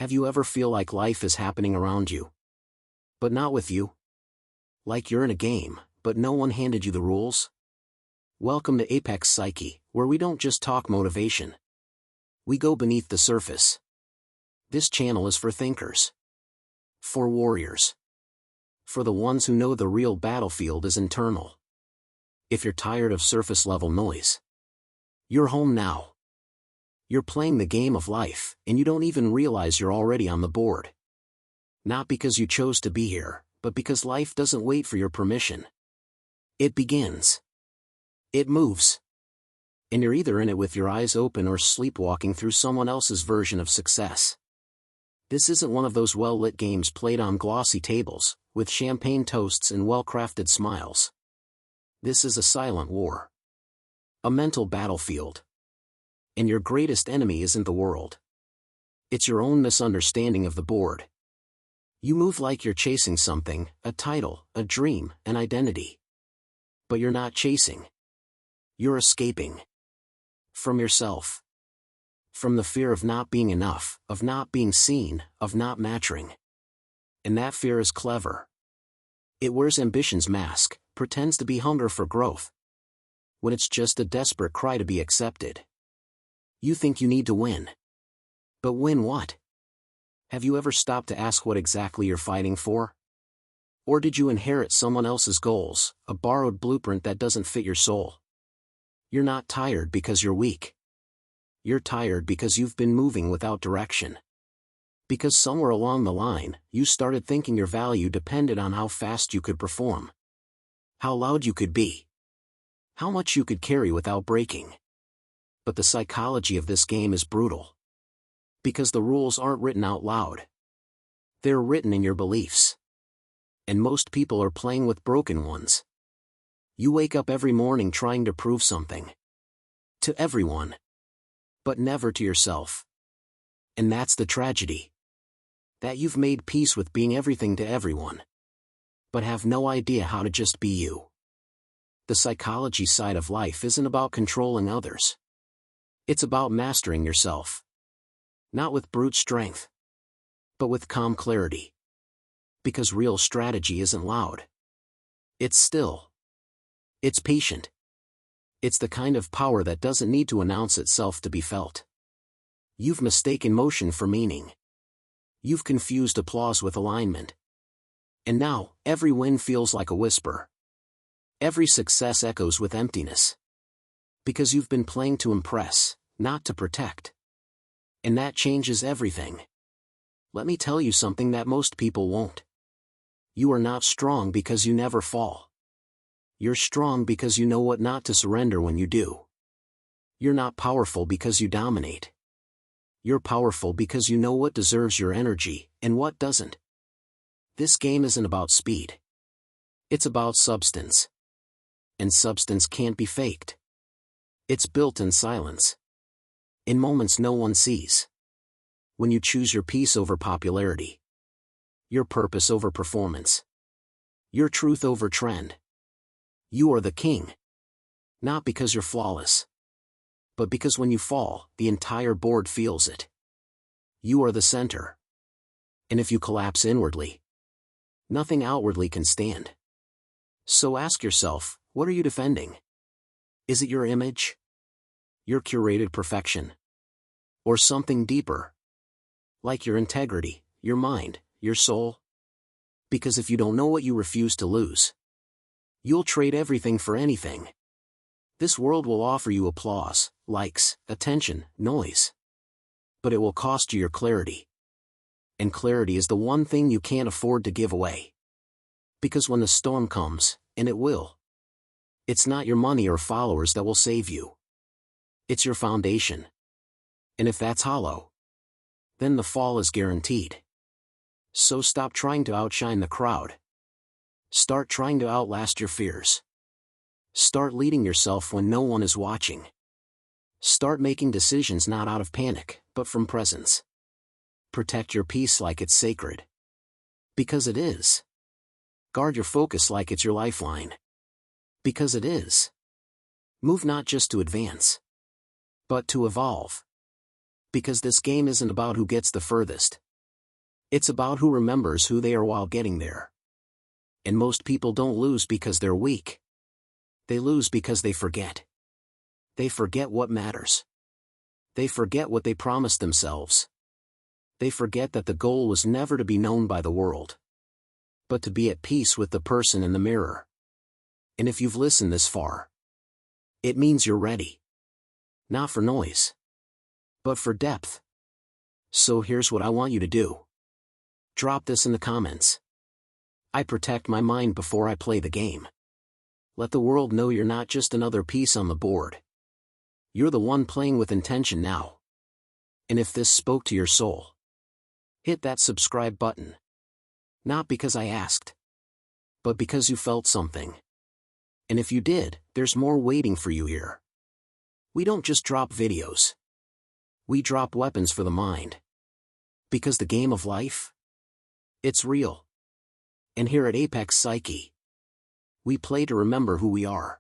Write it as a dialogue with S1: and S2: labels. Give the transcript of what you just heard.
S1: Have you ever feel like life is happening around you, but not with you? Like you're in a game, but no one handed you the rules? Welcome to Apex Psyche, where we don't just talk motivation. We go beneath the surface. This channel is for thinkers. For warriors. For the ones who know the real battlefield is internal. If you're tired of surface-level noise, you're home now. You're playing the game of life, and you don't even realize you're already on the board. Not because you chose to be here, but because life doesn't wait for your permission. It begins. It moves. And you're either in it with your eyes open or sleepwalking through someone else's version of success. This isn't one of those well-lit games played on glossy tables, with champagne toasts and well-crafted smiles. This is a silent war. A mental battlefield. And your greatest enemy isn't the world. It's your own misunderstanding of the board. You move like you're chasing something, a title, a dream, an identity. But you're not chasing. You're escaping. From yourself. From the fear of not being enough, of not being seen, of not matching. And that fear is clever. It wears ambition's mask, pretends to be hunger for growth, when it's just a desperate cry to be accepted. You think you need to win. But win what? Have you ever stopped to ask what exactly you're fighting for? Or did you inherit someone else's goals, a borrowed blueprint that doesn't fit your soul? You're not tired because you're weak. You're tired because you've been moving without direction. Because somewhere along the line, you started thinking your value depended on how fast you could perform. How loud you could be. How much you could carry without breaking. But the psychology of this game is brutal. Because the rules aren't written out loud. They're written in your beliefs. And most people are playing with broken ones. You wake up every morning trying to prove something. To everyone. But never to yourself. And that's the tragedy. That you've made peace with being everything to everyone. But have no idea how to just be you. The psychology side of life isn't about controlling others. It's about mastering yourself. Not with brute strength. But with calm clarity. Because real strategy isn't loud. It's still. It's patient. It's the kind of power that doesn't need to announce itself to be felt. You've mistaken motion for meaning. You've confused applause with alignment. And now, every win feels like a whisper. Every success echoes with emptiness. Because you've been playing to impress, not to protect. And that changes everything. Let me tell you something that most people won't. You are not strong because you never fall. You're strong because you know what not to surrender when you do. You're not powerful because you dominate. You're powerful because you know what deserves your energy, and what doesn't. This game isn't about speed. It's about substance. And substance can't be faked. It's built in silence. In moments no one sees. When you choose your peace over popularity. Your purpose over performance. Your truth over trend. You are the king. Not because you're flawless. But because when you fall, the entire board feels it. You are the center. And if you collapse inwardly, nothing outwardly can stand. So ask yourself, what are you defending? Is it your image? Your curated perfection? Or something deeper? Like your integrity, your mind, your soul? Because if you don't know what you refuse to lose, you'll trade everything for anything. This world will offer you applause, likes, attention, noise. But it will cost you your clarity. And clarity is the one thing you can't afford to give away. Because when the storm comes, and it will, it's not your money or followers that will save you. It's your foundation. And if that's hollow, then the fall is guaranteed. So stop trying to outshine the crowd. Start trying to outlast your fears. Start leading yourself when no one is watching. Start making decisions not out of panic, but from presence. Protect your peace like it's sacred. Because it is. Guard your focus like it's your lifeline. Because it is. Move not just to advance, but to evolve. Because this game isn't about who gets the furthest. It's about who remembers who they are while getting there. And most people don't lose because they're weak. They lose because they forget. They forget what matters. They forget what they promised themselves. They forget that the goal was never to be known by the world, but to be at peace with the person in the mirror. And if you've listened this far, it means you're ready. Not for noise, but for depth. So here's what I want you to do. Drop this in the comments. I protect my mind before I play the game. Let the world know you're not just another piece on the board. You're the one playing with intention now. And if this spoke to your soul, hit that subscribe button. Not because I asked, but because you felt something. And if you did, there's more waiting for you here. We don't just drop videos. We drop weapons for the mind. Because the game of life, it's real. And here at Apex Psyche, we play to remember who we are.